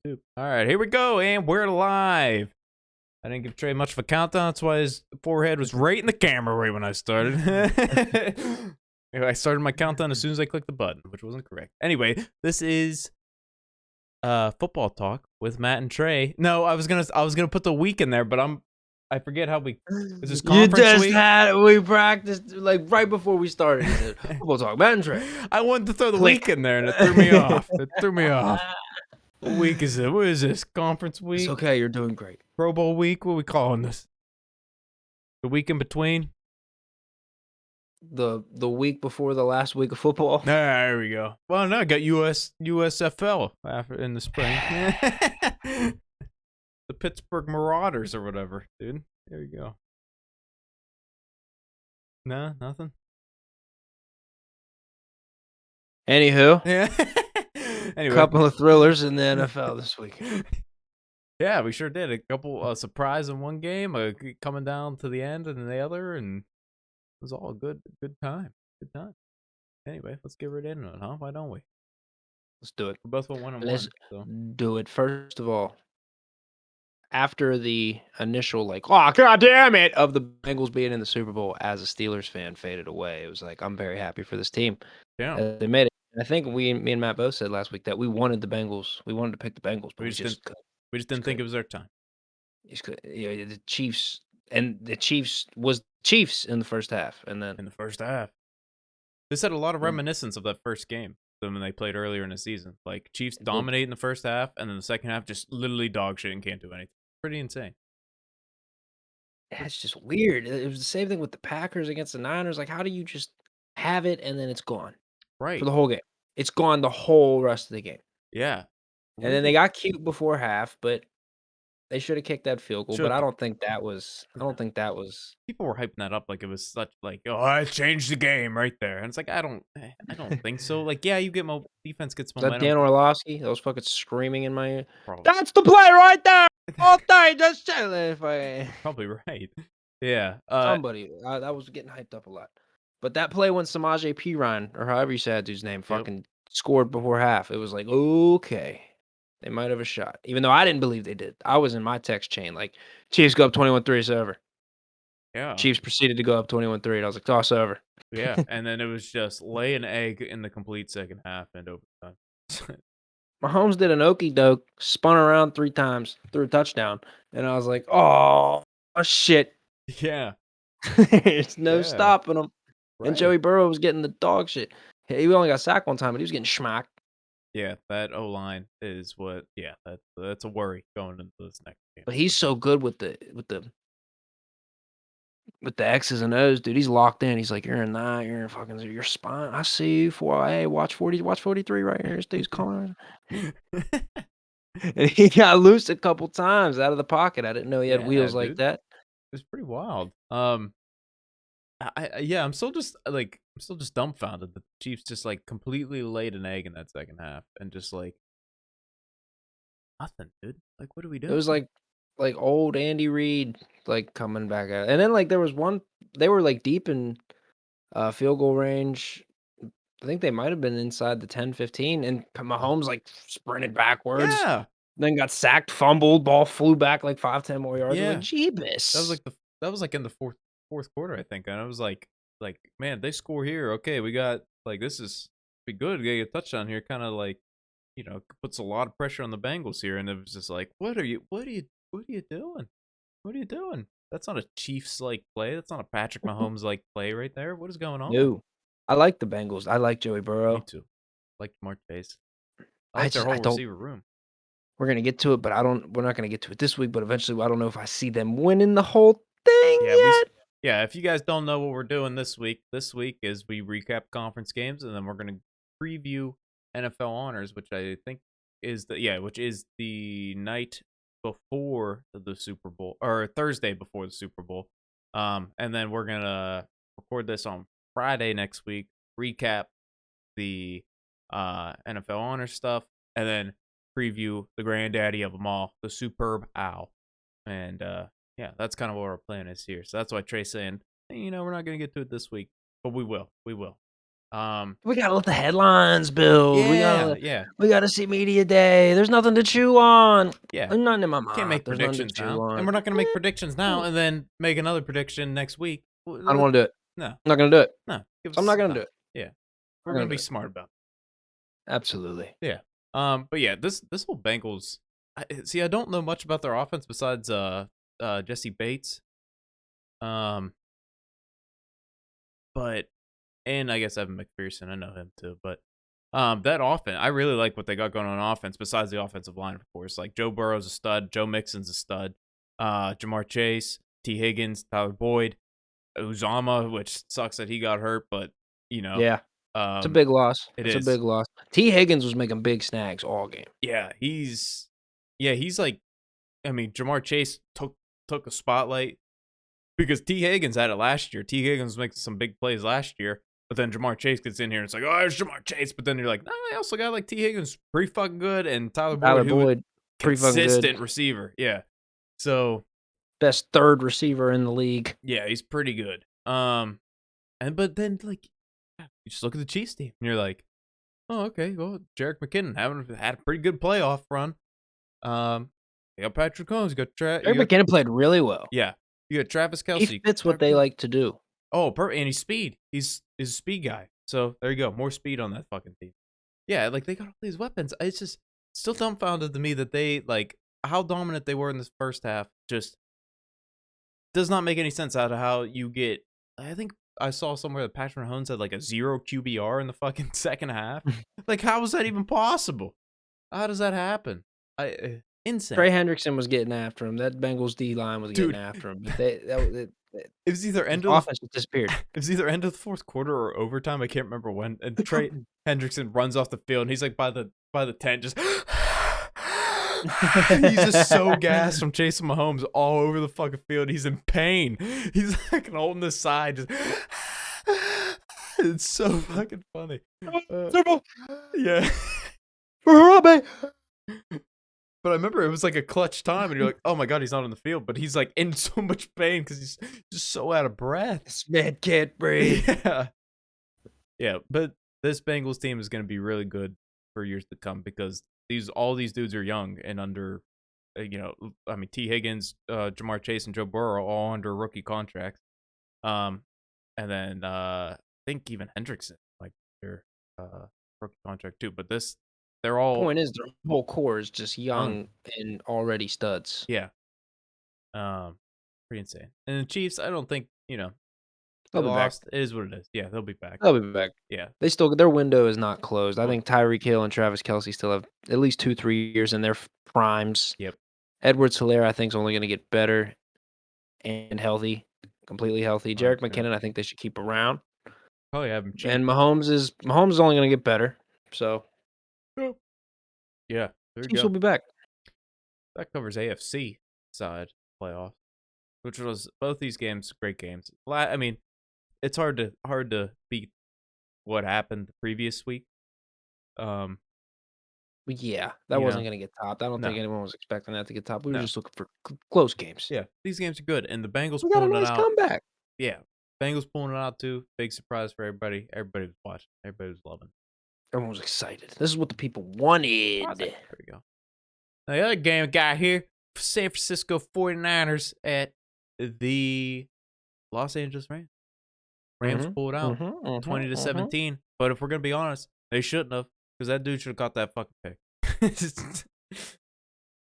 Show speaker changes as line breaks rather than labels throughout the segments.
YouTube. All right, here we go, and we're live. I didn't give Trey much of a countdown. That's why his forehead was right in the camera right when I started. I started my countdown as soon as I clicked the button, which wasn't correct. Anyway, this is football talk with Matt and Trey. No, I was gonna put the week in there, but I forget how we. Is this
You
conference
just
week?
had it. We practiced like right before we started. He said, "Football talk, Matt and Trey."
I wanted to throw the
Click.
week in there, and it threw me off. What week is it? What is this? Conference
It's
week?
okay. You're doing great.
Pro Bowl week? What are we calling this? The week in between?
The week before the last week of football.
There we go. Well, no, I got USFL after in the spring. The Pittsburgh Marauders or whatever, dude. There you go. No, nothing.
Anywho,
Yeah. Anyway,
couple of thrillers in the NFL this week.
Yeah, we sure did. A couple surprise in one game, coming down to the end in the other, and it was all good time. Good time. Anyway, let's get right into it, huh? Why don't we?
Let's do it.
We both went 1-1.
Let's
So
do it. First of all, after the initial "oh god damn it" of the Bengals being in the Super Bowl, as a Steelers fan faded away, it was like I'm very happy for this team.
yeah,
They made it. I think me and Matt both said last week that we wanted the Bengals. We wanted to pick the Bengals, but
we
we
just didn't.
just couldn't.
We just didn't think it was our time.
The Chiefs was Chiefs in the first half, and then
In the first half, this had a lot of reminiscence of that first game than when they played earlier in the season. Like Chiefs dominate in the first half, and then the second half just literally dog shit and can't do anything. Pretty insane.
it's just weird. It was the same thing with the Packers against the Niners. Like, how do you just have it and then it's gone for
Right?
the whole game? It's gone the whole rest of the game,
Yeah.
and then they got cute before half, but they should have kicked that field goal. But
Should
I don't think that was. I don't think that was.
people were hyping that up like it was such like, oh, it changed the game right there, and it's like I don't think so. Like, yeah, you get defense gets
Was that
momentum.
Dan Orlovsky? That was fucking screaming in my ear.
Probably,
That's the play right there. All day, just if
probably right. Yeah.
somebody that was getting hyped up a lot. But that play when Samaje Perine, or however you say that dude's name,
Yep.
fucking scored before half, it was like, okay, they might have a shot. Even though I didn't believe they did. I was in my text chain like, Chiefs go up 21-3, it's over.
Yeah.
Chiefs proceeded to go up 21-3, and I was like, toss over.
Yeah. And then it was just lay an egg in the complete second half and overtime.
Mahomes did an okey doke, spun around 3 times, threw a touchdown, and I was like, oh shit.
Yeah.
There's no
Yeah.
stopping him. And
Right.
Joey Burrow was getting the dog shit. He only got sacked one time, but he was getting schmacked.
Yeah, that O line is what. Yeah, that's a worry going into this next game.
But he's so good with the X's and O's, dude. He's locked in. He's like, you're in that, you're in fucking your spine. I see you for hey, watch 43 right here. This dude's coming. And he got loose a couple times out of the pocket. I didn't know he had wheels like
dude.
that.
It's pretty wild. Yeah, I'm still just dumbfounded that the Chiefs just like completely laid an egg in that second half and just like nothing, dude. Like, what do we do?
It was like old Andy Reid like coming back at it. And then like there was one they were like deep in field goal range. I think they might have been inside the 10-15, and Mahomes like sprinted backwards,
Yeah,
then got sacked, fumbled, ball flew back like 5-10 more yards. I was
yeah.
like, Jeebus.
That was like in the fourth quarter, I think, and I was like, man, they score here. Okay, we got like this is be good to get a touchdown here. Kind of like, puts a lot of pressure on the Bengals here, and it was just like, what are you doing? What are you doing? That's not a Chiefs like play. That's not a Patrick Mahomes like play right there. What is going on?
No. I like the Bengals. I like Joey
Me
Burrow.
too. I like Jamar Chase. I
I
like their
just I
whole
don't
receiver room.
we're gonna get to it, but we're not gonna get to it this week, but eventually I don't know if I see them winning the whole thing yet.
If you guys don't know what we're doing this week is we recap conference games, and then we're gonna preview NFL honors, which I think is the night before the Super Bowl, or Thursday before the Super Bowl. And then we're gonna record this on Friday next week, recap the NFL honors stuff, and then preview the granddaddy of them all, the Superb Owl. And yeah, that's kind of what our plan is here. So that's why Trey's saying, hey, we're not going to get to it this week, but we will. We will.
We gotta let the headlines build.
Yeah, yeah,
We gotta see media day. There's nothing to chew on.
yeah.
There's nothing in my
Can't
mouth.
make
There's nothing to
predictions
chew
now, and we're
on.
not gonna make predictions now
Mm,
and then make another prediction next week.
I don't want to do it.
No,
I'm not gonna do it.
no. Give
So
us
I'm not
some
gonna do
time.
it.
Yeah,
I'm
we're
not
gonna
gonna
be
do it.
smart about
Absolutely.
it. Yeah. But yeah, this whole Bengals. See, I don't know much about their offense besides Jesse Bates. Um, but and I guess Evan McPherson, I know him too. But that offense, I really like what they got going on offense. Besides the offensive line, of course, like Joe Burrow's a stud, Joe Mixon's a stud, Jamar Chase, T Higgins, Tyler Boyd, Uzama, which sucks that he got hurt, but you know,
Yeah. It's a
um,
big loss.
it
It's a
is.
big loss. T. Higgins was making big snags all game.
Yeah, he's like, I mean, Jamar Chase took a spotlight because T Higgins had it last year. T Higgins was making some big plays last year, but then Jamar Chase gets in here and it's like, oh, it's Jamar Chase. But then you're like, no, I also got like T Higgins pretty fucking good and Tyler
Tyler
Boyd, who
Boyd, pretty fucking good.
consistent receiver. Yeah. So
Best third receiver in the league.
yeah, he's pretty good. And but then like you just look at the Chiefs team and you're like, oh, okay, well, Jerick McKinnon had a pretty good playoff run. You got Patrick Holmes,
Eric McKinnon played really well.
yeah, you got Travis
He
Kelsey.
fits what they like to do.
Oh, and he's speed. He's a speed guy. So there you go. More speed on that fucking team. Yeah, like they got all these weapons. It's just still dumbfounded to me that they like how dominant they were in this first half. Just does not make any sense out of how you get. I think I saw somewhere that Patrick Mahomes had like a 0 QBR in the fucking second half. Like, how is that even possible? How does that happen? Insane,
Trey Hendrickson was getting after him. That Bengals D line was getting
dude.
after him, but they that was it.
It was either
The
end of the
offense just disappeared.
it was either end of the fourth quarter or overtime. I can't remember when. And Trey Hendrickson runs off the field and he's like by the tent, just he's just so gassed from chasing Mahomes all over the fucking field. He's in pain. He's like holding the side, just it's so fucking funny. Yeah.
For Harambe.
But I remember it was like a clutch time, and you're like, "Oh my god, he's not on the field," but he's like in so much pain because he's just so out of breath.
This man can't breathe.
Yeah, yeah. But this Bengals team is going to be really good for years to come because all these dudes are young and under, I mean, T Higgins, Jamar Chase, and Joe Burrow are all under rookie contracts. And then I think even Hendrickson like their rookie contract too. But they're all
Point is, their whole core is just
young.
young and already studs.
Yeah. Pretty insane. And the Chiefs, I don't think, they
They'll be back.
lost. It is what it is. Yeah, they'll be back.
They'll be back.
Yeah.
Their window is not closed. I
Oh,
think Tyreek Hill and Travis Kelsey still have at least 2-3 years in their primes.
yep.
Edwards-Helaire, I think, is only gonna get better and healthy, completely healthy. Jerick
100%.
McKinnon, I think they should keep around.
Probably have him cheap.
And Mahomes is only gonna get better. So
Yep. Yeah. There we
Chiefs will
go.
be back.
That covers AFC side playoff, which was both these games great games. I mean, it's hard to beat what happened the previous week. Um,
But yeah, that
you
wasn't
know,
gonna get topped. I don't think
no,
anyone was expecting that to get topped. We were
no.
just looking for close games.
Yeah, these games are good, and the Bengals
We got a
pulling it
nice
out.
comeback.
Yeah, Bengals pulling it out too. Big surprise for everybody. Everybody was watching. Everybody was loving.
Everyone was excited. This is what the people
There
wanted.
we go. Now, the other game we got here, San Francisco 49ers at the Los Angeles Rams. Rams
Mhm,
pulled out
mhm, mhm,
20 to
mhm.
17. But if we're gonna be honest, they shouldn't have, because that dude should have got that fucking pick.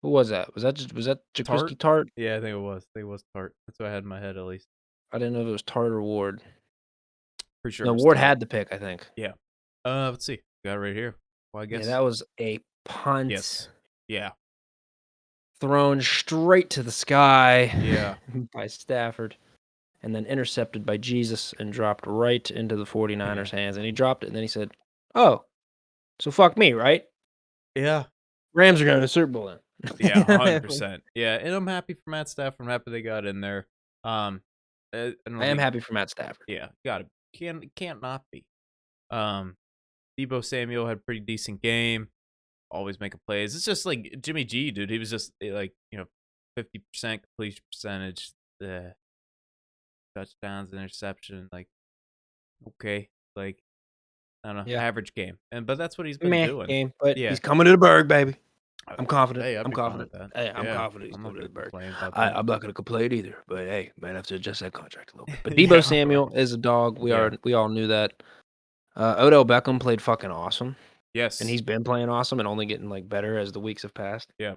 Who was that? Was that
Tart?
Jaquiski Tart?
Yeah, I think it was. I think it was Tart. That's what I had in my head at least.
I didn't know if it was Tart or Ward.
Pretty sure it
No,
was
Ward
Tart.
had the pick, I think.
Yeah. Let's see. Got it right here. Well, I
Yeah,
guess
that was a punt
yes. Yeah.
thrown straight to the sky
Yeah.
by Stafford and then intercepted by Jesus and dropped right into the 49ers' hands. And he dropped it and then he said, "Oh, so fuck me, right?
Yeah.
Rams are going to the Super Bowl then."
Yeah, 100%. Yeah, and I'm happy for Matt Stafford. I'm happy they got in there. I don't
I am
think
happy for Matt Stafford.
yeah, gotta can't not be. Um, Debo Samuel had a pretty decent game. Always making plays. It's just like Jimmy G, dude. He was just like 50% completion percentage, the touchdowns, interception. Like okay, like I don't know,
Yeah.
average game. But that's what he's been
Meh
doing.
game, but
Yeah.
he's coming to the Berg, baby. I'm confident.
Hey, I'd
I'm
be fine
confident.
with that.
Hey, I'm
Yeah.
confident he's
I'm not
coming to
gonna
the Berg.
complain about that.
I'm not gonna complain either. But hey, might have to adjust that contract a little bit. But Debo
Yeah, right.
Samuel is a dog.
Yeah.
We all knew that. Odell Beckham played fucking awesome, and
Yes.
he's been playing awesome and only getting like better as the weeks have passed.
Yeah.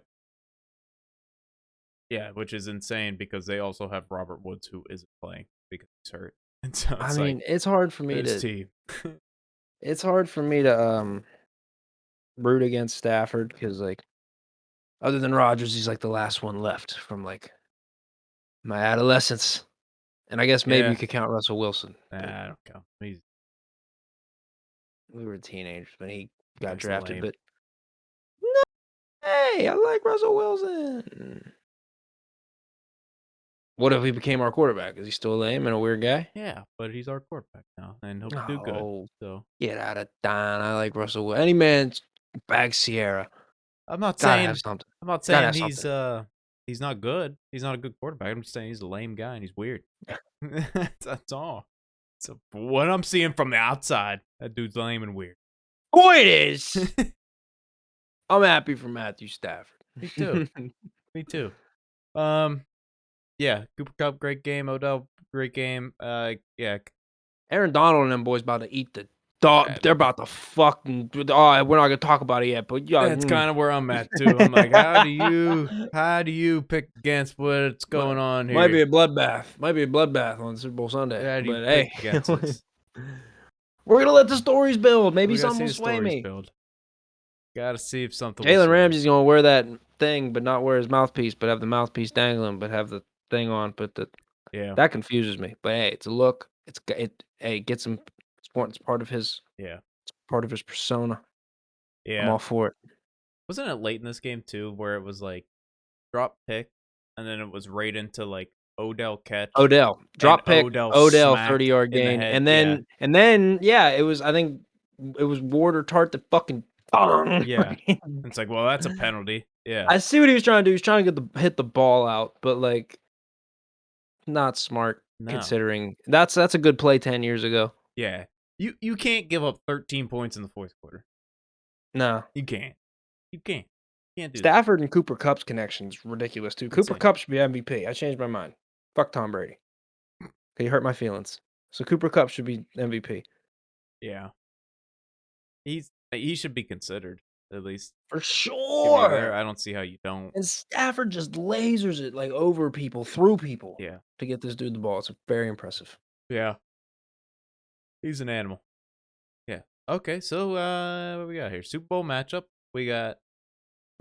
Yeah, which is insane because they also have Robert Woods who isn't playing because he's hurt. And so
I
it's like
mean, it's hard for me
this
to
team.
root against Stafford because like other than Rodgers, he's like the last one left from like my adolescence. And I guess maybe you
Yeah.
could count Russell Wilson, but
Nah, I don't count. He's
we were teenagers when he got
guy's
drafted.
lame.
But no, hey, I like Russell Wilson. What if he became our quarterback? Is he still lame and a weird guy?
Yeah, but he's our quarterback now, and he'll do good.
Oh,
So
get out of town. I like Russell Wilson. Any man's bag Sierra.
I'm not
Gotta have
saying
something.
I'm not
Gotta
saying
have something.
he's not good. He's not a good quarterback. I'm just saying he's a lame guy and he's weird. That's all. So what I'm seeing from the outside, that dude's lame and weird.
Point is, I'm happy for Matthew Stafford.
Me too. Me too. Yeah, Cooper Cup, great game. Odell, great game. Yeah,
Aaron Donald and them boys about to eat the dog. They're about to fucking. Oh, we're not gonna talk about it yet, but yeah,
that's kind of where I'm at too. I'm like, how do you pick against what's going on
might be
here?
a bloodbath. Might be a bloodbath on Super Bowl Sunday.
How do you
But
pick
hey,
against this?
we're gonna let the stories build. Maybe
We gotta
something
see
will
the
sway
stories
me.
build. Gotta see if something will
Jalen
sway.
Ramsey's gonna wear that thing, but not wear his mouthpiece, but have the mouthpiece dangling, but have the thing on. But
Yeah,
that confuses me. But hey, it's a look. Hey, gets him. It's part of his
yeah,
persona. I'm
yeah.
all for it.
Wasn't it late in this game too, where it was like drop pick, and then it was right into like Odell catch
Odell
and
drop pick.
Odell
Odell
smack
30-yard
in the
gain,
head.
and
Yeah,
then yeah, it was. I think it was Ward or Tart that fucking. Bong.
yeah. It's like, well, that's a penalty. Yeah,
I see what he was trying to do. He's trying to hit the ball out, but like not smart
no,
considering that's a good play 10 years ago.
yeah. You can't give up 13 points in the fourth quarter.
No.
You can't. You can't. You can't do that.
Stafford and Cooper Kupp's connection is ridiculous too. Cooper
Insane.
Kupp should be MVP. I changed my mind. Fuck Tom Brady. He hurt my feelings. So Cooper Kupp should be MVP.
Yeah, he should be considered at least.
For
Give me there.
sure.
I don't see how you don't.
And Stafford just lasers it like over people, through people
Yeah,
to get this dude the ball. It's very impressive.
yeah. He's an animal. Yeah. Okay, so what we got here? Super Bowl matchup. We got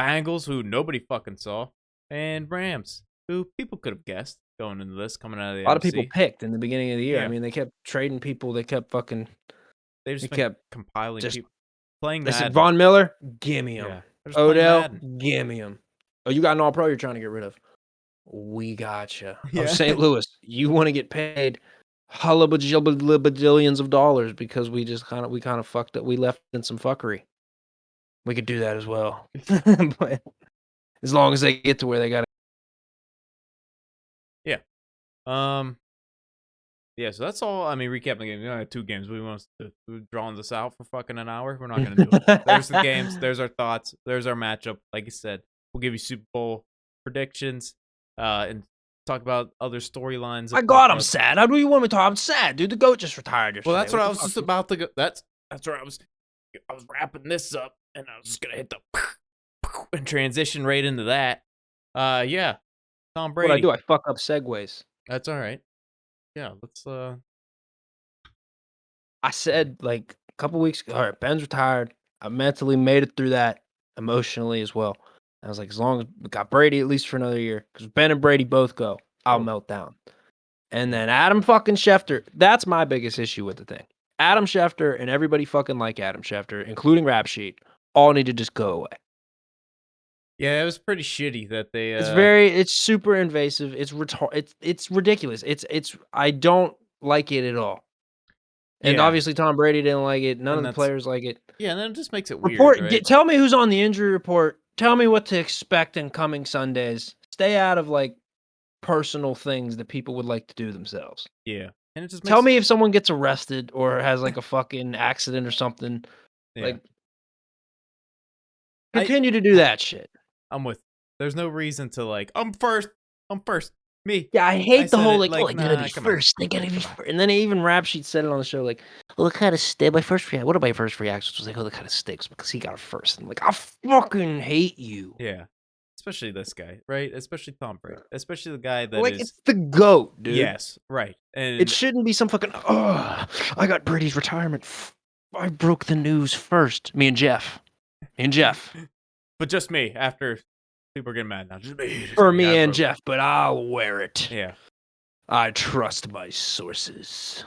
Bengals, who nobody fucking saw, and Rams, who people could have guessed going into this, coming out of the
A lot of people
NFC.
picked in the beginning of the year. I
Yeah,
mean, they kept trading people. They kept fucking.
they've
They
just been
kept
compiling
just.
people, playing
They said
Madden.
Von Miller, gimme him.
Yeah, they're just playing
Odell,
Madden.
gimme him. Oh, you got an All-Pro you're trying to get rid of. We gotcha. Oh,
Yeah,
St. Louis, you want to get paid hullabajillions of dollars because we kind of fucked up. We left in some fuckery. We could do that as well. But as long as they get to where they got to.
yeah. Um, yeah. So that's all. I mean, recapping the game. We only had 2 games. We want to drawing this out for fucking an hour. We're not gonna do it. There's the games. There's our thoughts. There's our matchup. Like I said, we'll give you Super Bowl predictions. And talk about other storylines.
My God, I'm sad. How do you want me to talk? I'm sad, dude. The GOAT just retired yesterday.
Well, that's what I
the
was
fuck?
just about to go. That's where I was wrapping this up, and I was just gonna hit the and transition right into that. Yeah, Tom
What I
Brady.
do, I fuck up segues.
That's all right. Yeah, let's.
I said like a couple weeks ago, all right, Ben's retired. I mentally made it through that emotionally as well. I was like, as long as we got Brady at least for another year, because Ben and Brady both go, I'll
Oh.
melt down. And
Yeah.
then Adam fucking Schefter, that's my biggest issue with the thing. Adam Schefter and everybody fucking like Adam Schefter, including Rap Sheet, all need to just go away.
Yeah, it was pretty shitty that they.
It's super invasive. It's ridiculous. I don't like it at all. And
Yeah,
obviously Tom Brady didn't like it. None
and
of the
that's
players like it.
yeah, and then it just makes it weird, right?
Tell me who's on the injury report. Tell me what to expect in coming Sundays. Stay out of like personal things that people would like to do themselves.
Yeah, and it just
Tell
makes
me if someone gets arrested or has like a fucking accident or something.
yeah.
Like,
I
continue to do that shit.
I'm with. There's no reason to like. I'm first. I'm first. Me.
Yeah, I
I
hate the
said
whole
it.
like, oh,
Like,
I gotta
nah,
be
come on.
first. They gotta be first. And then even Rap Sheet said it on the show, like, oh, look kind of stink. My first reaction. One of my first reactions was like, oh, that kind of stinks because he got it first. And I'm like, I fucking hate you.
Yeah. Especially this guy, right? Especially Tom Brady. Especially the guy that
Like,
is.
it's the goat, dude.
Yes, right.
It
And
shouldn't be some fucking. Oh, I got Brady's retirement. I broke the news first. Me and Jeff.
but just me after people are getting mad now. Just me.
Or me
I
and
broke.
Jeff, but I'll wear it.
Yeah.
I trust my sources.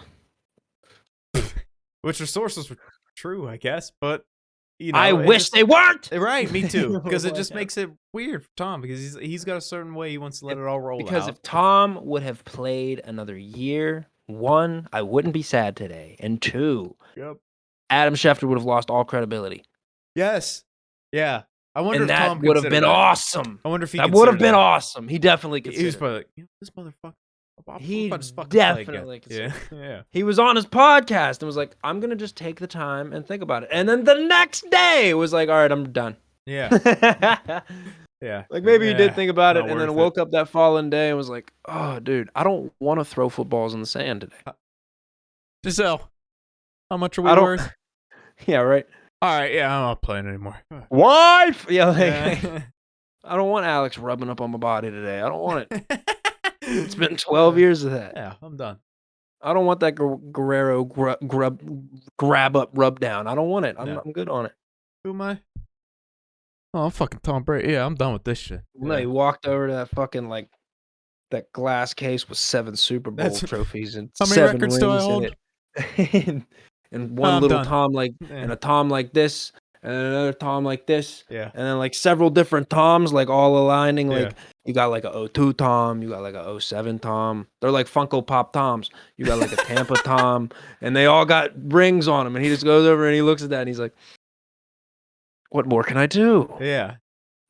Which the sources were true, I guess, but
I
it
wish
just
they weren't.
right, me too, because it just
Whatever.
makes it weird for Tom because he's got a certain way he wants to let it all roll
Because
out.
if Tom would have played another year, one, I wouldn't be sad today, and two,
Yep.
Adam Schefter would have lost all credibility,
Yes. Yeah. I wonder
and
if
that
Tom
would have
considered
been
that.
awesome.
I wonder if he
That would have
considered
been
that.
awesome. He definitely
He was
considered.
probably like, this motherfucker.
He
If I just fucking play again.
definitely
Yeah.
considered.
Yeah.
He was on his podcast and was like, "I'm gonna just take the time and think about it." And then the next day was like, "All right, I'm done."
Yeah. Yeah.
Like maybe he did
Yeah.
think about it
Not
and then
worth
woke up that following day and was like, "Oh, dude, I don't want to throw footballs in the sand today."
it. Giselle, how much are we
I don't.
worth?
Yeah, right.
All right. Yeah, I'm not playing anymore.
Wife. Yeah, like,
Yeah.
I don't want Alex rubbing up on my body today. I don't want it. It's been 12 years of that.
Yeah, I'm done.
I don't want that Guerrero grab up rub down. I don't want it.
No.
I'm good on it.
Who am I? Oh, I'm fucking Tom Brady. Yeah, I'm done with this shit.
No, he walked over to that fucking like that glass case with 7 Super Bowl
That's-
trophies and
How many
7
records do I
rings in
hold?
it. and one
I'm
little
done.
Tom like
Yeah.
and a Tom like this and another Tom like this.
Yeah.
And then like several different Toms like all aligning like
Yeah.
you got like a 02 Tom, you got like a 07 Tom. They're like Funko Pop Toms. You got like a Tampa Tom and they all got rings on them and he just goes over and he looks at that and he's like, "What more can I do?
Yeah.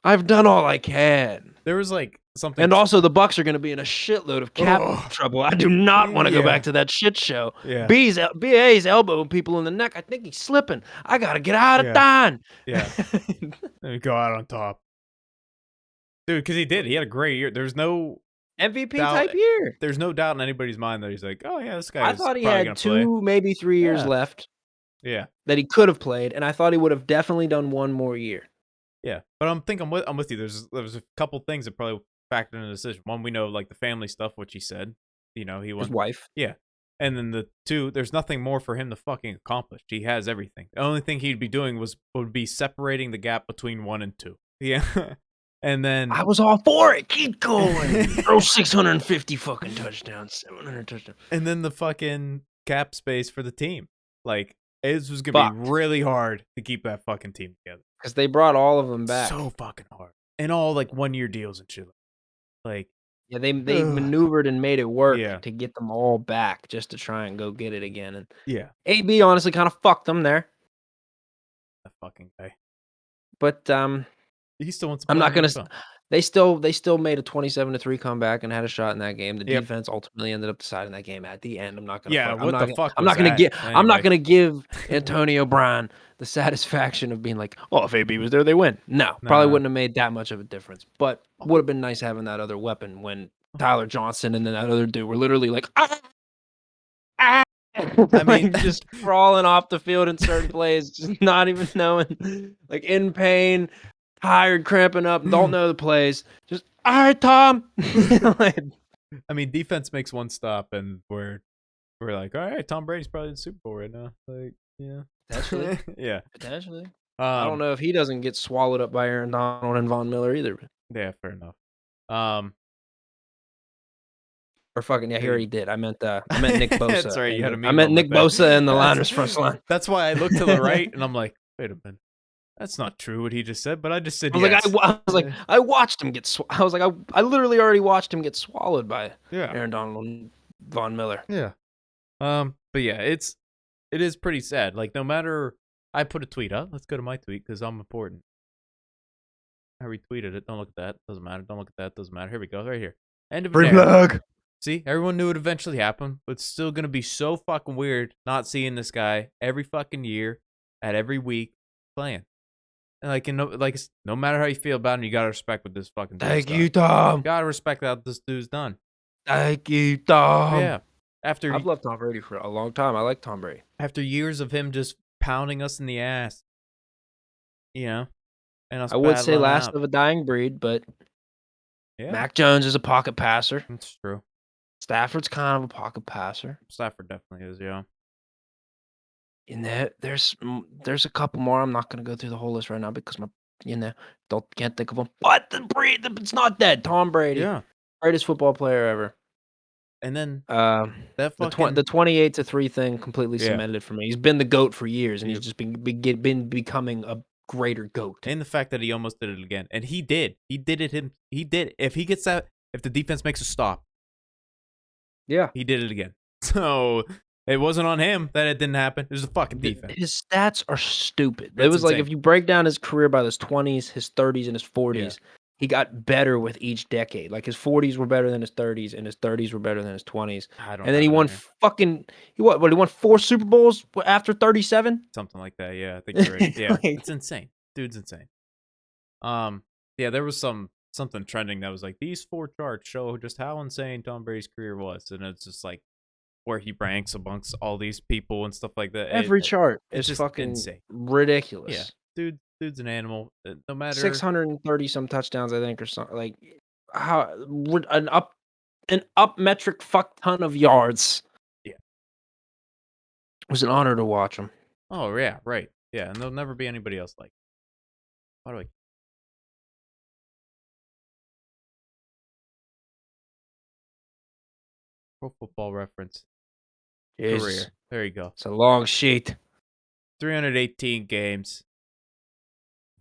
I've done all I can."
There was like something.
And also, the Bucks are going to be in a shitload of cap
Ugh.
trouble. I do not want to go
Yeah.
back to that shit show.
Yeah.
BA's elbowing people in the neck. I think he's slipping. I got to get out of
Yeah.
Don.
Yeah. Let me go out on top. Dude, because he did. He had a great year. There's no
MVP
doubt-
type year.
There's no doubt in anybody's mind that he's like, oh yeah, this guy
I
is
thought he
probably
had
gonna play.
2, maybe 3 years
Yeah.
left
Yeah.
that he could have played, and I thought he would have definitely done one more year.
Yeah. But I'm with you. There was a couple things that probably factored in the decision. One, we know like the family stuff, which he said. He
His
went.
wife.
Yeah. And then the two, there's nothing more for him to fucking accomplish. He has everything. The only thing he'd be doing would be separating the gap between 1 and 2. Yeah. And then
I was all for it. Keep going. Throw 650 fucking touchdowns, 700 touchdowns.
and then the fucking cap space for the team. Like it was gonna be
Fucked.
really hard to keep that fucking team together.
Because they brought all of them back.
So fucking hard. And all like 1-year deals and shit. Like
Yeah, they
Ugh.
maneuvered and made it work
Yeah.
to get them all back just to try and go get it again. And
yeah,
AB honestly kind of fucked them there.
that fucking guy.
But
He still wants to
I'm
play
not
in the
gonna.
NFL.
They still made a 27-3 comeback and had a shot in that game. The
Yep.
defense ultimately ended up deciding that game at the end. I'm not gonna.
Yeah,
I'm
what
not
the
gonna,
fuck
I'm
was
not gonna
that?
give. I'm not
Anyway.
gonna give Antonio Brown the satisfaction of being like, oh, if AB was there, they win. No, probably
Nah.
wouldn't have made that much of a difference. But would have been nice having that other weapon when Tyler Johnson and then that other dude were literally like, ah! I
mean-
just crawling off the field in certain plays, just not even knowing, like in pain, tired, cramping up, don't know the plays. Just all right, Tom. Like,
I mean, defense makes one stop, and we're like, all right, Tom Brady's probably in the Super Bowl right now. Like, yeah,
Potentially.
yeah.
potentially. I don't know if he doesn't get swallowed up by Aaron Donald and Von Miller either.
Yeah, fair enough.
Or fucking yeah, he already did. I meant Nick Bosa.
That's right, you had a
I
meme
meant
on
Nick
that thing.
Bosa and the
That's-
Liners first line.
That's why I looked to the right, and I'm like, wait a minute, that's not true what he just said. But I just said
I was
yes.
I watched him get. I was like, I literally already watched him get swallowed by
yeah,
Aaron Donald and Von Miller.
yeah. But yeah, it is pretty sad. Like no matter, I put a tweet up. Let's go to my tweet because I'm important. I retweeted it. Don't look at that. Doesn't matter. Don't look at that. Doesn't matter. Here we go. Right here. End of an era. See, everyone knew it eventually happened, but it's still gonna be so fucking weird not seeing this guy every fucking year, at every week playing. And no matter how you feel about him, you gotta respect what this fucking dude's
Thank
done.
you, Tom.
Gotta respect what this dude's done.
Thank you, Tom.
Yeah. After
I've loved Tom Brady for a long time. I like Tom Brady.
after years of him just pounding us in the ass, and us
I would say
battling
last
out.
of a dying breed, but
Yeah,
Mac Jones is a pocket passer.
that's true.
Stafford's kind of a pocket passer.
Stafford definitely is, yeah.
And there's a couple more. I'm not gonna go through the whole list right now because can't think of them. But it's not dead. Tom Brady,
Yeah.
greatest football player ever.
And then
Um,
that
the
fucking
28-3 thing completely
yeah.
cemented it for me. He's been the GOAT for years, and he's
Yep.
just been becoming a greater GOAT.
And the fact that he almost did it again. And he did. He did it he did. If the defense makes a stop,
Yeah.
he did it again. So it wasn't on him that it didn't happen. It was the fucking defense.
His stats are stupid. It
It's
was like
insane.
if you break down his career by his 20s, his 30s, and his 40s, he got better with each decade. Like his 40s were better than his 30s, and his 30s were better than his 20s.
I don't
And then he
have it
won
in here.
fucking he won 4 Super Bowls after 37?
Something like that. Yeah, I think you're right. Yeah.
Like-
It's insane. Dude's insane. Yeah, there was something trending that was like, these 4 charts show just how insane Tom Brady's career was. And it's just like where he ranks amongst all these people and stuff like that.
Every chart
it's
is
just
fucking
insane.
ridiculous.
Yeah. Dude's an animal. No matter
630 some touchdowns, I think, or something. Like how an up metric fuck ton of yards.
Yeah.
It was an honor to watch him.
Oh yeah, right. Yeah, and there'll never be anybody else like. How do I? Pro Football Reference career.
Jesus.
There you go.
It's a long sheet.
318 games.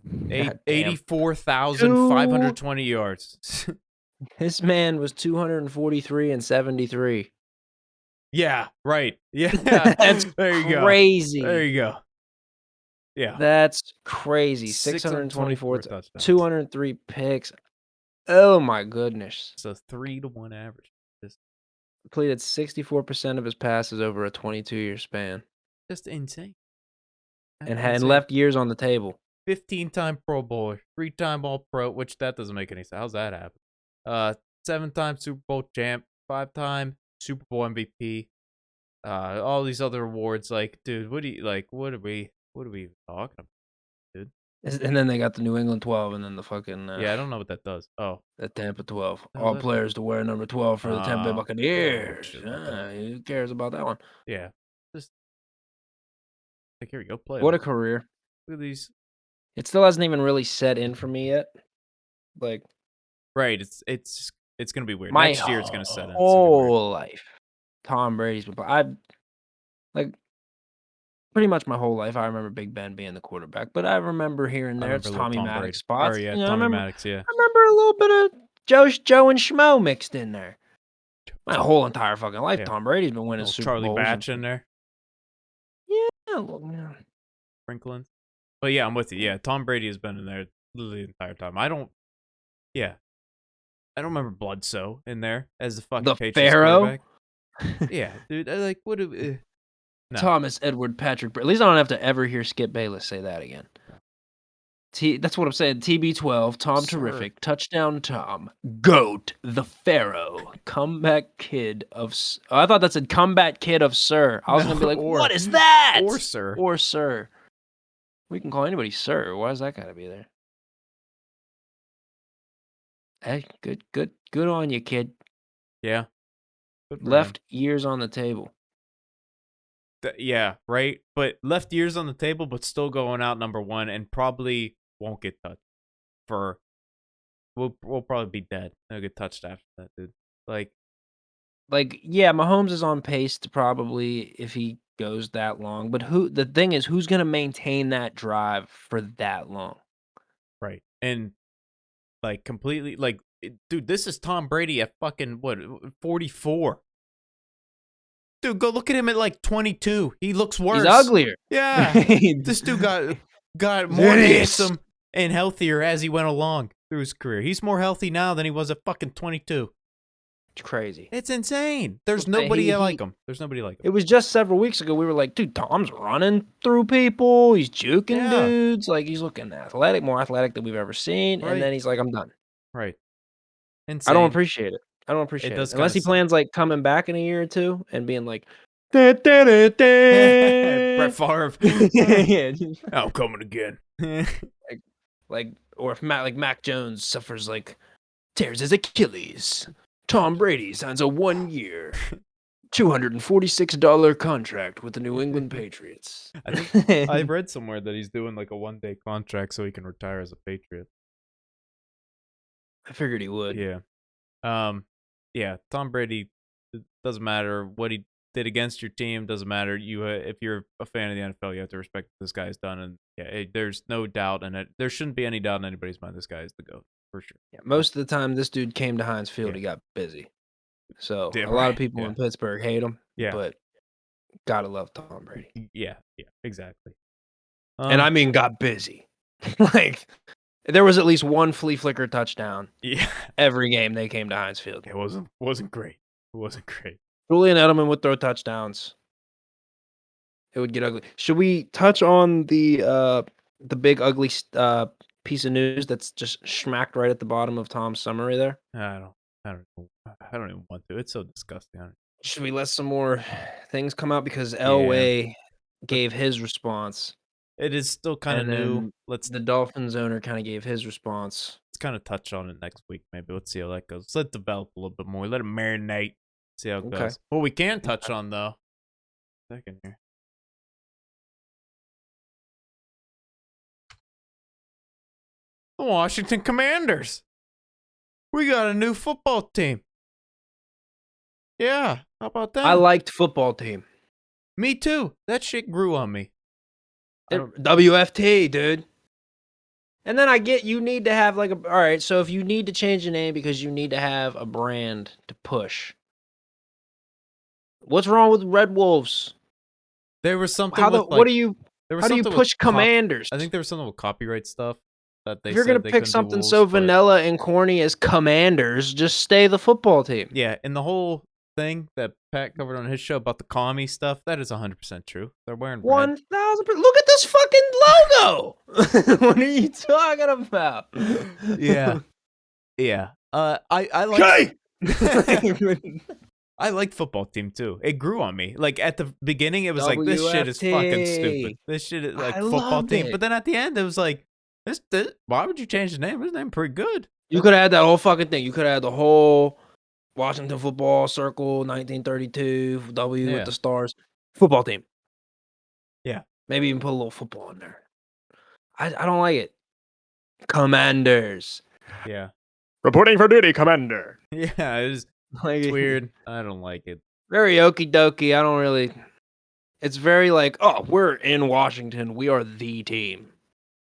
God damn.
84,520 yards.
This man was 243 and 73.
Yeah, right. Yeah.
That's
there you go.
crazy.
There you go. Yeah.
That's crazy.
624
624,
touchdowns.
203 picks. Oh my goodness.
So 3-1 average.
Completed 64% of his passes over a 22-year span.
Just insane.
And left years on the table.
15-time Pro Bowler, 3-time All-Pro, which that doesn't make any sense. How's that happen? 7-time Super Bowl champ, 5-time Super Bowl MVP. All these other awards. Like, dude, what are we even talking about, dude?
And then they got the New England 12 and then the fucking
Yeah, I don't know what that does. Oh,
the Tampa 12.
Oh,
All
that-
players to wear number 12 for the Tampa Bay
Oh,
Buccaneers.
shit about that.
Who cares about that one?
yeah. Just like, here we go. Play.
What a
Look
career.
at these.
It still hasn't even really set in for me yet. Like
Right. It's gonna be weird.
my
Next year it's gonna set in. It's gonna be weird.
whole life, Tom Brady's been. I've like pretty much my whole life. I remember Big Ben being the quarterback, but I remember here and
I
there it's
remember little
Tommy
Tom Brady.
Maddox spots.
Oh yeah,
You know,
Tommy Maddox. Yeah.
I remember a little bit of Joe and Schmo mixed in there. My whole entire fucking life,
Yeah.
Tom Brady's been winning
Little
Super
Charlie
Bowls.
Batch in there.
Yeah, yeah.
Franklin. But yeah, I'm with you. Yeah, Tom Brady has been in there literally the entire time. I don't remember Bledsoe in there as the fucking
The
Patriots
Pharaoh?
quarterback. Yeah, dude. What do no.
Thomas Edward Patrick. At least I don't have to ever hear Skip Bayless say that again. That's what I'm saying. TB12, Tom
Sir.
Terrific, Touchdown Tom, Goat, the Pharaoh, Comeback Kid of. I thought that said Comeback Kid of Sir. I was gonna be like, what is that?
Or Sir.
Or Sir. We can call anybody Sir. Why does that gotta be there? Hey, good on you, kid.
Yeah. Good for him.
Left years on the table.
Yeah, right. But left years on the table, but still going out number 1, and probably won't get touched. We'll probably be dead. He'll get touched after that, dude. Like,
Yeah, Mahomes is on pace to probably if he goes that long. But the thing is, who's gonna maintain that drive for that long?
right. And like completely dude, this is Tom Brady at fucking 44. Dude, go look at him at like 22. He looks worse.
He's uglier.
Yeah. This dude got more handsome and healthier as he went along through his career. He's more healthy now than he was at fucking 22.
It's crazy.
It's insane. There's
Well,
nobody like him. There's nobody like him.
It was just several weeks ago. We were like, dude, Tom's running through people. He's juking
Yeah.
dudes. Like, he's looking athletic, more athletic than we've ever seen. And
Right.
then he's like, I'm done.
Right.
I don't
Insane.
appreciate it. I don't
It
appreciate it.
does kind
Unless
of
he
suck.
plans like coming back in a year or two and being like,
Brett Favre.
yeah,
I'm coming again.
or if Mac Jones suffers like tears his Achilles, Tom Brady signs a 1-year, $246 contract with the New England Patriots.
I think I read somewhere that he's doing like a 1-day contract so he can retire as a Patriot.
I figured he would.
Yeah. Yeah, Tom Brady, it doesn't matter what he did against your team, doesn't matter. If you're a fan of the NFL, you have to respect what this guy's done, and yeah, there's no doubt in it. There shouldn't be any doubt in anybody's mind. This guy is the GOAT for sure.
Yeah, most of the time this dude came to Heinz Field,
Yeah.
he got busy. So
Yeah,
a lot of
right.
people
Yeah.
in Pittsburgh hate him,
Yeah.
but gotta love Tom Brady.
Yeah, exactly.
And I mean got busy. Like there was at least one flea flicker touchdown
yeah,
every game they came to Heinz Field.
it wasn't great. It wasn't great.
Julian Edelman would throw touchdowns. It would get ugly. Should we touch on the big ugly piece of news that's just smacked right at the bottom of Tom's summary there?
I don't even want to. It's so disgusting.
Should we let some more things come out because
Yeah.
Elway gave his response,
It is still kind of
and
new.
then
Let's
the Dolphins owner kind of gave his response.
kind of touch on it next week. Maybe let's see how that goes. Let it develop a little bit more. Let it marinate. See how it
Okay.
goes. What we can touch on though. Second here. The Washington Commanders. We got a new football team. Yeah, how about that?
I liked football team.
Me too. That shit grew on me.
WFT, dude. And then I get you need to have like all right, so if you need to change the name because you need to have a brand to push. What's wrong with Red Wolves?
There was something
How
with
what do you
there was
how do you
something
push
with
Commanders?
I think there was something with copyright stuff that they
If you're
said
gonna
they
pick
couldn't do
something
Wolves,
so
but
vanilla and corny as Commanders, just stay the football team.
yeah, and the whole thing that Pat covered on his show about the commie stuff, that is 100% true. They're wearing red.
1,000%. Look at this fucking logo. What are you talking about?
Yeah. Yeah. I like I liked football team too. It grew on me. Like at the beginning, it was like this shit is fucking stupid. This shit is like
I
football
loved
team.
it.
But then at the end, it was like, why would you change the name? His name pretty good.
You could have had that whole fucking thing. You could have had the whole Washington football circle, 1932, W with the stars. Football team.
Yeah.
Maybe even put a little football in there. I don't like it. Commanders.
Yeah.
Reporting for duty, Commander.
Yeah, it's weird. I don't like it.
Very okie dokie. I don't really. It's very like, oh, we're in Washington. We are the team.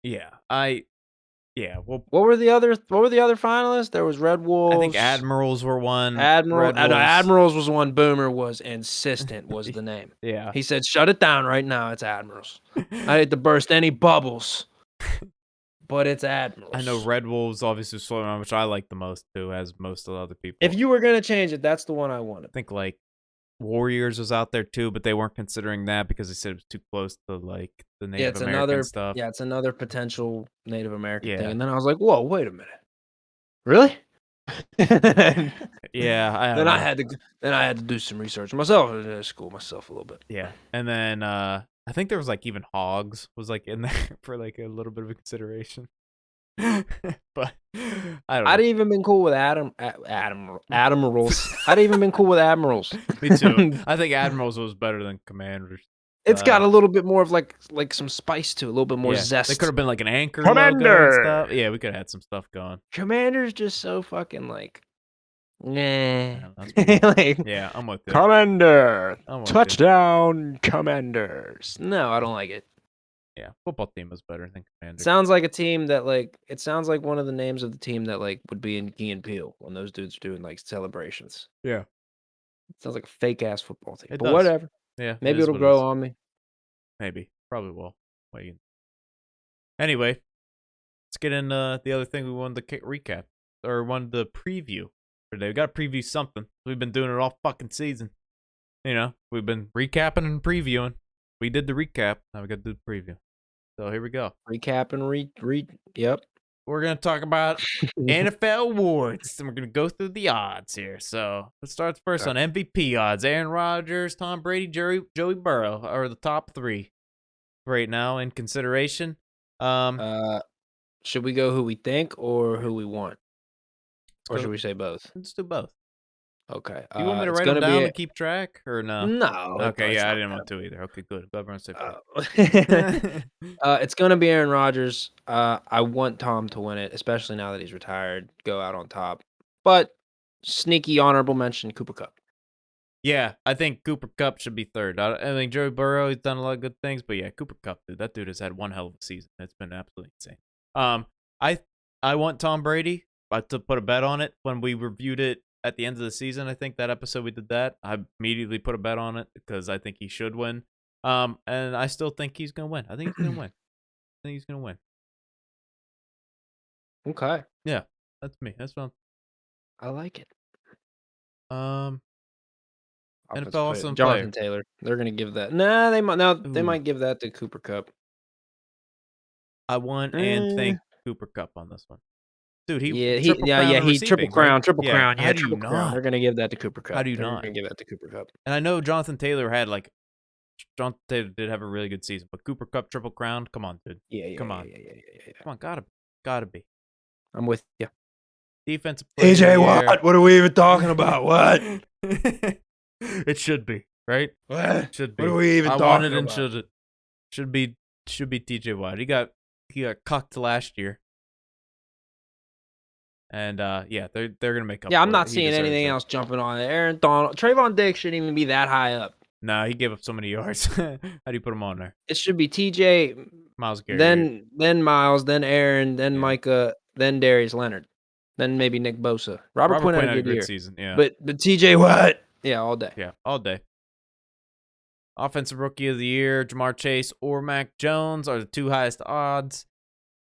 Yeah. Well,
What were the other finalists? There was Red Wolves.
I think Admirals were one.
Admirals was one. Boomer was insistent was the name.
Yeah.
He said, shut it down right now. It's Admirals. I hate to burst any bubbles, but it's Admirals.
I know Red Wolves obviously was floating on, which I like the most too, as most of the other people.
If you were going to change it, that's the one I wanted.
I think like Warriors was out there too, but they weren't considering that because they said it was too close to like the Native American stuff.
Yeah, it's another potential Native American thing.
Yeah.
And then I was like, whoa, wait a minute. Really?
Yeah, I don't
Then
know.
I had to do some research myself, school myself a little bit.
Yeah, and then I think there was like even Hogs was like in there for like a little bit of a consideration. But I don't know.
I'd even been cool with Admirals. I'd even been cool with Admirals.
Me too. I think Admirals was better than Commanders.
It's got a little bit more of like some spice to it, a little bit more zest.
They could have been like an anchor
Commander!
logo and stuff. Yeah, we could have had some stuff going.
Commander's just so fucking like, nah.
Yeah, that's pretty-
like,
yeah, I'm with you.
Commander,
I'm with you.
touchdown, Commanders. No, I don't like it.
Yeah, football team was better than Commanders.
Sounds like a team that like it sounds like one of the names of the team that like would be in Key and Peele when those dudes are doing like celebrations.
Yeah.
It sounds like a fake ass football team.
It
But
does.
whatever.
Yeah,
Maybe
is
it'll
what it
grow
is.
on me.
Maybe. Probably will. Anyway, let's get into the other thing we wanted to recap or wanted to preview. today. We got to preview something. We've been doing it all fucking season. You know, we've been recapping and previewing. We did the recap. Now we got to do the preview. So here we go.
Recap and yep.
We're going to talk about NFL awards, and we're going to go through the odds here. So let's start first on MVP odds. Aaron Rodgers, Tom Brady, Joey Burrow are the top 3 right now in consideration.
Should we go who we think or who we want? Or should we say both?
Let's do both.
Okay.
You want me to
It's
write them
gonna
down
be
to keep track or no?
No.
Okay,
it's
yeah, I
not
didn't
that.
want to either. Okay, good. Glad we're on the same page.
It's gonna be Aaron Rodgers. I want Tom to win it, especially now that he's retired. Go out on top. But sneaky honorable mention, Cooper Kupp.
Yeah, I think Cooper Kupp should be third. I think Joey Burrow, he's done a lot of good things, but yeah, Cooper Kupp, dude, that dude has had one hell of a season. It's been absolutely insane. I want Tom Brady. To put a bet on it when we reviewed it at the end of the season. I think that episode we did that. I immediately put a bet on it because I think he should win. And I still think he's gonna win. I think he's gonna win. I think he's gonna win.
Okay.
Yeah, that's me. That's what
I like it.
NFL awesome
Jonathan
player.
Taylor. They're gonna give that. Nah, they might now. They might give that to Cooper Kupp.
I want and think Cooper Kupp on this one. Dude,
Triple
receiving,
crown,
right?
triple crown. Yeah,
How do you
triple crown.
not?
They're gonna give that to Cooper Kupp.
How do you
They're
not?
gonna give that to Cooper Kupp.
And I know Jonathan Taylor did have a really good season, but Cooper Kupp triple crown. Come on, dude. Come on. Come on, gotta be.
I'm with you.
Defensive player
AJ Watt. What are we even talking about? What?
It should be, right?
What?
It should be.
What are we even talking
want it
about?
and should be TJ Watt. He got cucked last year. And yeah, they're gonna make up.
Yeah, I'm
for
not
it.
seeing anything else jumping on it. Aaron Donald, Trayvon Diggs shouldn't even be that high up.
No, he gave up so many yards. How do you put him on there?
It should be TJ,
Myles Garrett,
then Miles, then Aaron, then Micah, then Darius Leonard, then maybe Nick Bosa. Robert Quinn had a good year.
season. Yeah,
but TJ Watt, yeah, all day.
Yeah, all day. Offensive Rookie of the Year, Jamar Chase or Mac Jones are the 2 highest odds.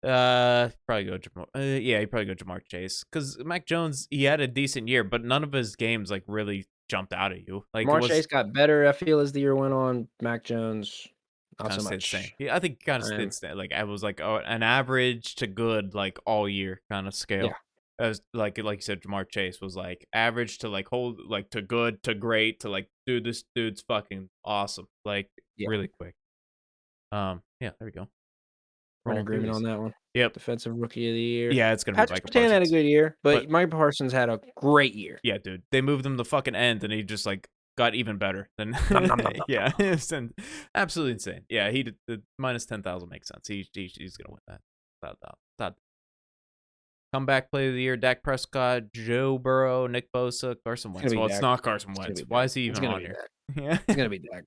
Probably go Jamar. Yeah, he'd probably go Jamar Chase because Mac Jones, he had a decent year, but none of his games like really jumped out at you. Like
Jamar Chase got better, I feel, as the year went on. Mac Jones, not so much.
Same. Yeah, I think kind of stayed same. Like I was like an average to good like all year kind of scale.
Yeah.
As like you said, Jamar Chase was like average to like hold like to good to great to like dude, this dude's fucking awesome. Like really quick. Yeah, there we go.
We're in agreement on that one.
Yep.
Defensive Rookie of the Year.
Yeah, it's gonna be
Patrick Surtain had a good year, but Micah Parsons had a great year.
Yeah, dude. They moved him to fucking end, and he just like got even better than. Yeah, it's absolutely insane. Yeah, he did the minus 10,000 makes sense. He's gonna win that. Without comeback play of the year: Dak Prescott, Joe Burrow, Nick Bosa, Carson Wentz. Well, it's not Carson Wentz. Why is he even on here?
Yeah, it's gonna be Dak.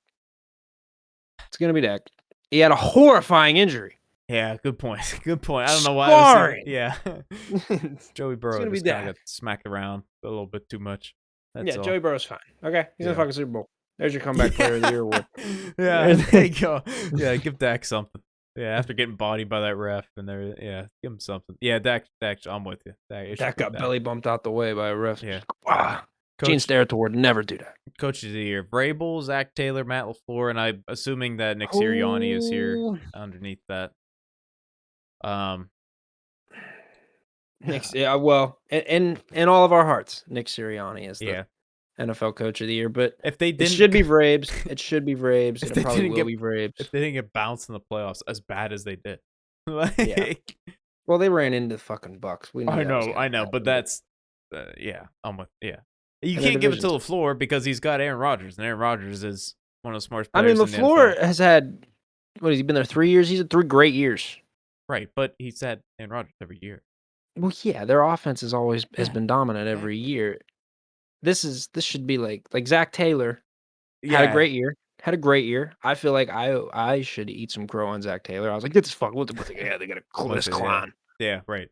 It's gonna be Dak. He had a horrifying injury.
Yeah, good point. Good point. I don't know why. Yeah, Joey Burrow just kind of got smacked around a little bit too much. That's all.
Joey Burrow's fine. Okay, he's in the fucking Super Bowl. There's your comeback player of the year award.
Yeah, there you go. Yeah, give Dak something. Yeah, after getting bodied by that ref and give him something. Yeah, Dak, I'm with you.
Dak got belly bumped out the way by a ref.
Yeah.
Gene Steratore would never do that.
Coaches of the year: Vrabel, Zach Taylor, Matt LaFleur, and I'm assuming that Nick Sirianni is here underneath that.
Well, in all of our hearts, Nick Sirianni is the NFL Coach of the Year. But
if they didn't,
it should be Vrabes. It should be Vrabes. It probably will be Vrabes.
If they didn't get bounced in the playoffs as bad as they did,
well, they ran into the fucking Bucks. We
I know, but that's I'm with You can't give it to LaFleur because he's got Aaron Rodgers, and Aaron Rodgers is one of the smartest players.
LaFleur has had has he been there 3 years? He's had 3 great years.
Right, but he's had Aaron Rodgers every year.
Well, yeah, their offense has been dominant every year. This should be like Zach Taylor had a great year. I feel like I should eat some crow on Zach Taylor. I was like, this fuck. They got this clown.
Yeah, right.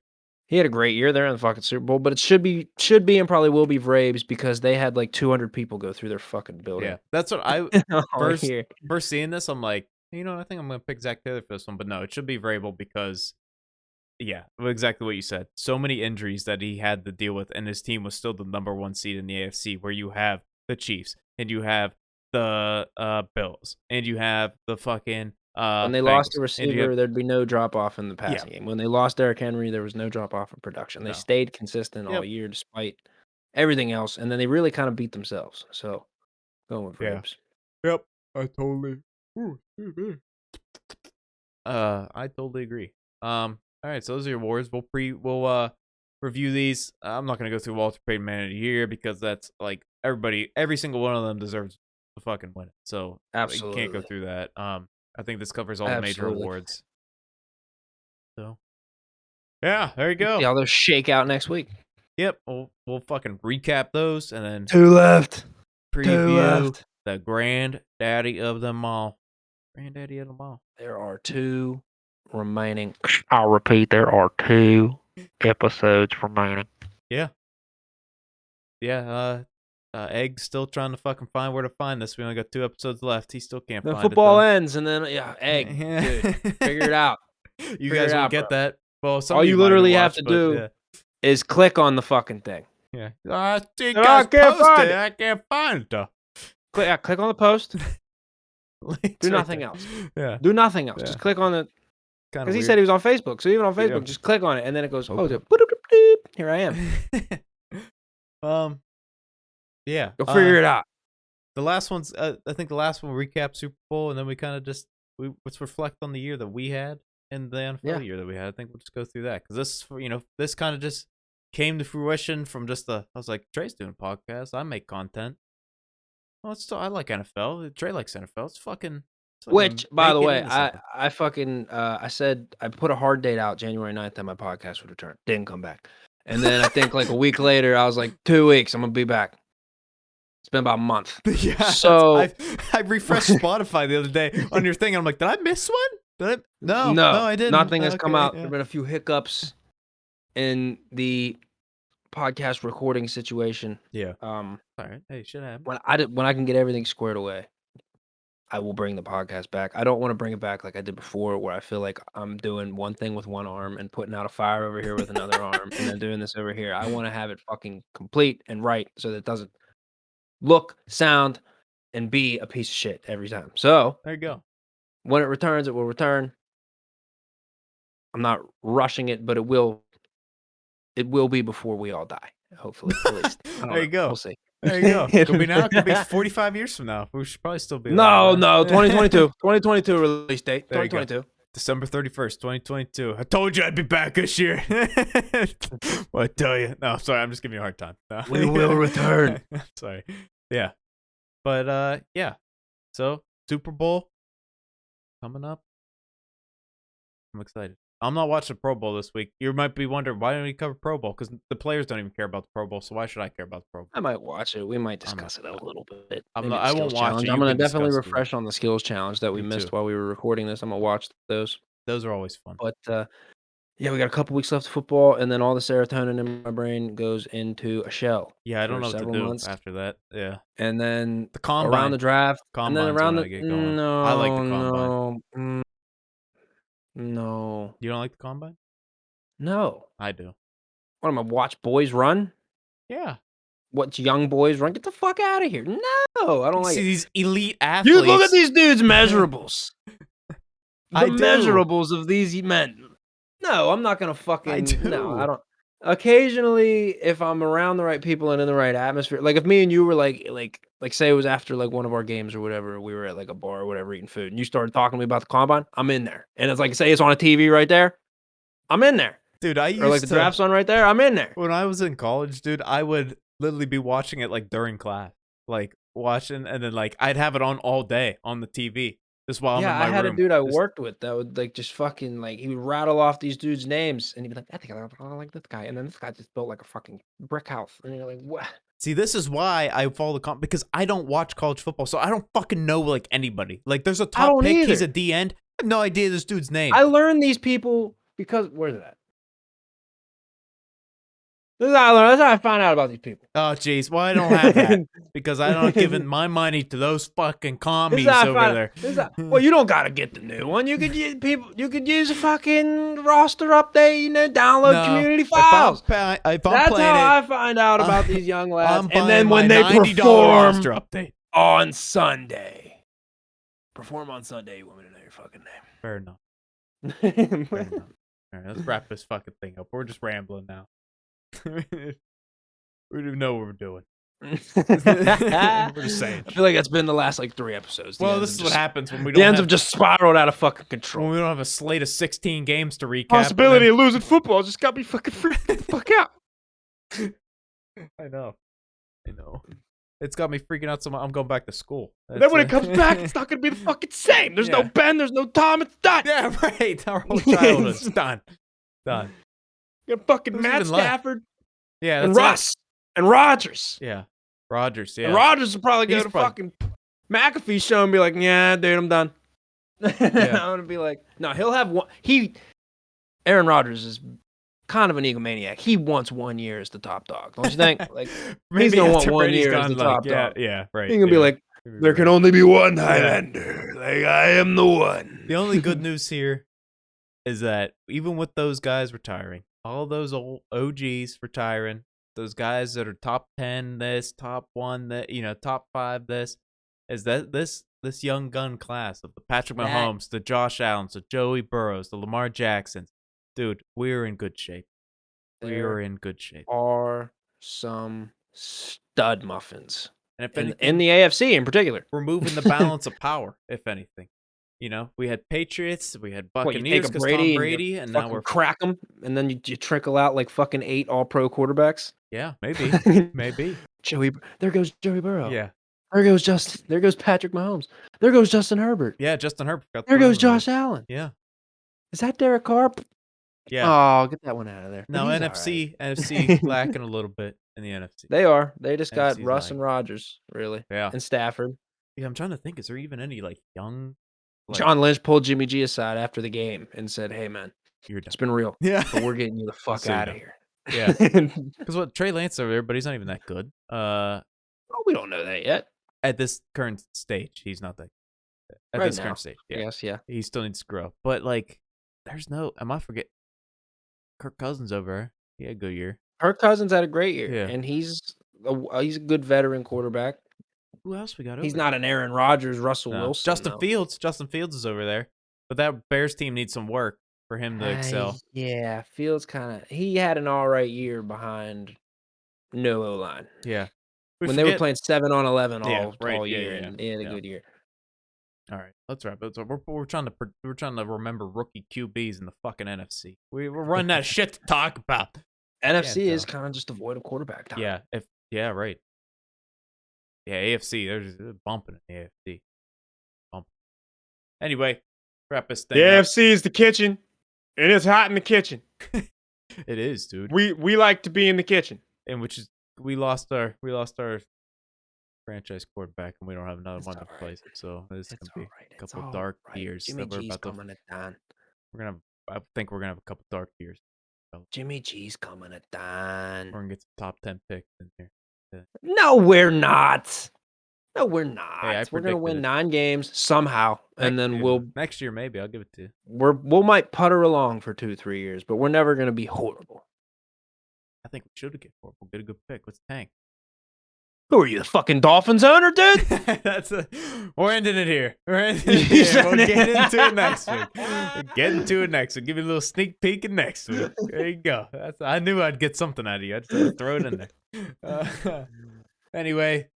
He had a great year. They're in the fucking Super Bowl, but it should be and probably will be Vrabes because they had like 200 people go through their fucking building.
Yeah, that's what I first seeing this. I'm like, I think I'm gonna pick Zach Taylor for this one, but no, it should be Vrabel because yeah, exactly what you said. So many injuries that he had to deal with, and his team was still the number one seed in the AFC, where you have the Chiefs and you have the Bills and you have the fucking
When they lost
Bengals
the
and you have
receiver, there'd be no drop off in the
yeah,
passing game. When they lost Derrick Henry, there was no drop off in production. They
no,
stayed consistent all
yep,
year despite everything else, and then they really kind of beat themselves. So going with
yeah,
Rabes.
yep, I totally, ooh, excuse me. I totally agree. All right, so those are your awards. We'll review these. I'm not gonna go through Walter Payton Man of the Year because that's like every single one of them deserves to fucking win it. So you can't go
Absolutely.
through that. I think this covers all the major
Absolutely.
awards. So yeah, there you
Let's see
go.
how those shake out next week.
Yep, we'll fucking recap those and then
2 left. 2
preview
left.
the granddaddy of them all. Granddaddy of them all.
There are 2 remaining. I'll repeat, there are 2 episodes remaining.
Yeah. Yeah, Egg's still trying to fucking find where to find this. We only got 2 episodes left. He still can't
Then
find it
football
though.
ends, and then yeah, egg, dude, figure it out.
You
Figure it
guys won't
out, bro.
get that. Well, some
All
of you
you
might have
literally have to
watched, but
do
yeah.
is click on the fucking thing.
Yeah. I see you
And I
guys
can't
posted.
find it.
I can't find it though.
Click on the post.
It's
Do
right
nothing
there.
else.
Yeah.
Do nothing else.
Yeah.
Just click on it.
Kind
Because
of
he
weird.
said he was on Facebook. So even on
Yeah.
Facebook, just click on it, and then it goes,
Open
here I am.
Yeah.
Go figure it out.
The last one's I think the last one recap Super Bowl, and then we kind of just let's reflect on the year that we had and the NFL year that we had. I think we'll just go through that because this kind of just came to fruition from just I was like, Trey's doing a podcast, I make content. Oh, it's still I like NFL. Trey likes NFL. It's fucking
Which, by
make
the
it
way,
into something.
I fucking I said I put a hard date out January 9th that my podcast would return. Didn't come back. And then I think like a week later, I was like, 2 weeks, I'm gonna be back. It's been about a month.
Yeah,
So
I refreshed Spotify the other day on your thing. And I'm like, did I miss one? Did I? No,
no,
I didn't.
nothing has come
Okay,
out.
yeah.
There've been a few hiccups in the podcast recording situation.
Yeah.
Um,
All right. Hey, shit happen.
when I can get everything squared away, I will bring the podcast back. I don't want to bring it back like I did before, where I feel like I'm doing one thing with one arm and putting out a fire over here with another arm, and then doing this over here. I want to have it fucking complete and right, so that it doesn't look, sound, and be a piece of shit every time. So
There you go.
when it returns, it will return. I'm not rushing it, but it will be before we all die. Hopefully, at least. I don't
There
know.
you go.
We'll see.
There you go. Could be now. Could be 45 years from now. We should probably still be
No,
alive.
no, 2022. 2022 release date.
There you go.
2022.
December 31st, 2022. I told you I'd be back this year. Well, I tell you. No, sorry. I'm just giving you a hard time. No.
We will return.
Sorry. Yeah. But, yeah. So, Super Bowl coming up. I'm excited. I'm not watching Pro Bowl this week. You might be wondering, why don't we cover Pro Bowl? Because the players don't even care about the Pro Bowl, so why should I care about the Pro Bowl?
I might watch it. We might discuss it a little bit. Maybe the
I won't
skills
watch
challenge.
it.
I'm
You
gonna
can
definitely
discuss it.
refresh on the skills challenge that we
Me
missed
too.
while we were recording this. I'm gonna watch those.
Those are always fun.
But yeah, we got a couple weeks left of football, and then all the serotonin in my brain goes into a shell.
Yeah, I don't
for
know what to
several
do
months,
after that. Yeah.
and then
The
around
combine.
the draft, and then
Combine's
around
when
the
I get going. I like the combine.
no.
You don't like the combine?
No.
I do.
What am I watch boys run?
Yeah.
Watch young boys run? Get the fuck out of here! No, I don't
You
like
see
it.
these elite athletes.
Dude, look at these dudes' measurables.
I
The
do.
measurables of these men. No, I'm not gonna
I
fucking no, I
do.
don't. Occasionally, if I'm around the right people and in the right atmosphere, like if me and you were like say it was after like one of our games or whatever, we were at like a bar or whatever eating food, and you started talking to me about the combine, I'm in there. And it's like say it's on a TV right there, I'm in there.
Dude, I
Or like
used
the
to
draft's on right there, I'm in there.
when I was in college, dude, I would literally be watching it like during class. Like watching and then like I'd have it on all day on the TV. Just while I'm
Yeah,
in my
I had a
room.
dude I
Just
worked with that would like just fucking like he would rattle off these dudes' names and he'd be like, I think I like this guy, and then this guy just built like a fucking brick house, and you're like, what?
see, this is why I follow the because I don't watch college football, so I don't fucking know like anybody. Like, there's a
I
top
don't
pick, he's
either.
a D end. I have no idea this dude's name.
I learned these people because where's that? This is how I find out about these people.
Oh, jeez. Well, I don't have that because I'm not giving my money to those fucking commies over there.
Well, you don't gotta get the new one. You could use You could use a fucking roster update. Download
No,
community files.
if I'm
That's
playing
how
it,
I find out about these young lads.
I'm
And then
buying
when
my
they
$90
perform
roster update.
on Sunday, perform on Sunday. You want me to know your fucking
Fair enough.
name?
Fair enough. All right, let's wrap this fucking thing up. We're just rambling now. We don't even know what we're doing. We're just saying.
I feel like that's been the last like 3 episodes.
Well, this is what happens when we
The
don't
ends
have
have just spiraled out of fucking control.
when we don't have a slate of 16 games to recap.
Possibility of losing football just got me fucking freaked the fuck out.
I know. It's got me freaking out so much. I'm going back to school.
Then when it comes back, it's not gonna be the fucking same. There's no Ben. There's no Tom. It's done.
Yeah, right. Our whole childhood's done.
You got fucking
Who's
Matt
even left?
Stafford
Yeah,
and
that's
Russ and Rodgers.
Yeah, Rodgers. Yeah,
And Rodgers will probably go
He's
to
probably-
fucking McAfee show and be like, "Yeah, dude, I'm done." I'm gonna be like, "No, he'll have one." Aaron Rodgers is kind of an egomaniac. He wants 1 year as the top dog, don't you think? Like, he's gonna want
after
1
Brady's
year as
gone,
the
like,
top dog.
Yeah, right.
He's gonna be like, "There can only be one Highlander. Like, I am the one."
The only good news here is that even with those guys retiring, all those old OGs retiring, those guys that are top 10 this, top 1 that, top 5 this, is that this young gun class of the Patrick Mahomes, the Josh Allens, the Joey Burrows, the Lamar Jacksons, dude, we're in good shape. We're in good shape.
Are some stud muffins.
And if
In
anything,
the AFC in particular.
we're moving the balance of power, if anything. We had Patriots, we had
What, you
Buccaneers
take a
because Tom
Brady
Brady, and now
fucking
we're
crack them, and then you trickle out like fucking 8 all-pro quarterbacks.
yeah, maybe.
There goes Joey Burrow.
Yeah.
There goes Patrick Mahomes. There goes Justin Herbert.
Yeah, Justin Herbert.
There goes Josh Allen.
Yeah.
Is that Derek Carr?
Yeah.
Oh, get that one out of there.
No,
But he's
NFC lacking a little bit in the NFC.
They are. They just got
NFC's
Russ
like-
and Rodgers, really.
Yeah.
And Stafford.
Yeah, I'm trying to think. Is there even any young?
John Lynch pulled Jimmy G aside after the game and said, "Hey, man,
You're done.
it's been real,
Yeah.
but we're getting you the fuck
So
out
you're
of here."
Yeah. Because Trey Lance over there, but he's not even that good.
Well, we don't know that yet.
At this current stage, he's not that good. At
Right
this
now.
current stage, yeah.
Yes, yeah.
He still needs to grow. But there's no. Am I forget? Kirk Cousins over there. He had a good year.
Kirk Cousins had a great year,
Yeah.
and he's a good veteran quarterback.
Who else we got over
He's
there?
not an Aaron Rodgers, Russell
No.
Wilson.
Justin
though.
Fields. Justin Fields is over there. But that Bears team needs some work for him to excel.
Yeah, Fields he had an all right year behind no O-line.
Yeah.
When they were playing 7 on 11
Yeah,
all
right,
year,
yeah,
and he had a
yeah.
good year.
All right, let's wrap it. So we're trying to remember rookie QBs in the fucking NFC. We're running out of shit to talk about.
NFC
Yeah,
is kind of just a void of quarterback time.
Yeah, right. Yeah, AFC. They're bumping in the AFC. Bumping. Anyway, wrap this thing up.
AFC is the kitchen, and it's hot in the kitchen.
It is, dude.
We like to be in the kitchen.
And which is we lost our franchise quarterback, and we don't have another
It's
one to
all right.
replace it. So this is
It's
gonna be
all right.
a
It's
couple
all
dark
right.
years
Jimmy
that we're
G's
about to.
coming to town.
I think we're gonna have a couple dark years.
Jimmy G's coming to town.
We're gonna get some top 10 picks in here.
No, we're not. No, we're not.
I
We're gonna
predicted
win
it.
9 games somehow, and then
next year maybe I'll give it to you.
we might putter along for 2-3 years, but we're never gonna be horrible.
I think we should get We'll get a good pick. Let's tank.
Who are you, the fucking Dolphins owner, dude?
We're ending it here. We'll get into it next week. We'll give you a little sneak peek in next week. There you go. I knew I'd get something out of you. I just had to throw it in there. Anyway,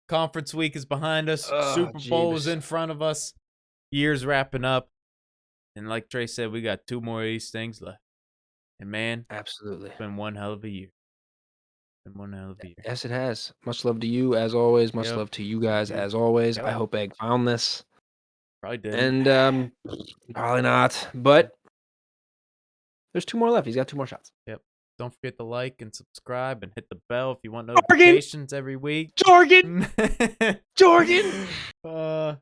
conference week is behind us.
Oh,
Super Bowl is
Jeebus.
in front of us. Year's wrapping up. And like Trey said, we got 2 more of these things left. And man,
Absolutely.
it's been one hell of a year.
Yes, it has. Much love to you, as always. Much
Yep.
love to you guys,
Yep.
as always.
Yep.
I hope Egg found this.
Probably did.
And probably not. But there's 2 more left. He's got 2 more shots.
Don't forget to like and subscribe and hit the bell if you want
Jargon!
notifications every week.
Jargon! Jargon!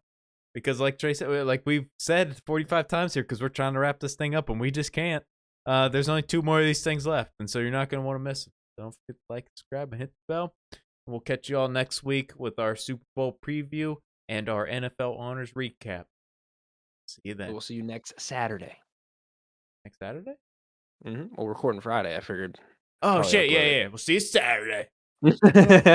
Because like Trey said, like we've said 45 times here, because we're trying to wrap this thing up and we just can't. There's only 2 more of these things left, and so you're not going to want to miss them. Don't forget to like, subscribe, and hit the bell. We'll catch you all next week with our Super Bowl preview and our NFL honors recap. See you then.
We'll see you next Saturday.
Next Saturday?
We're recording Friday. I figured
Oh,
probably
shit. Yeah,
upload
yeah. We'll see you Saturday.
it.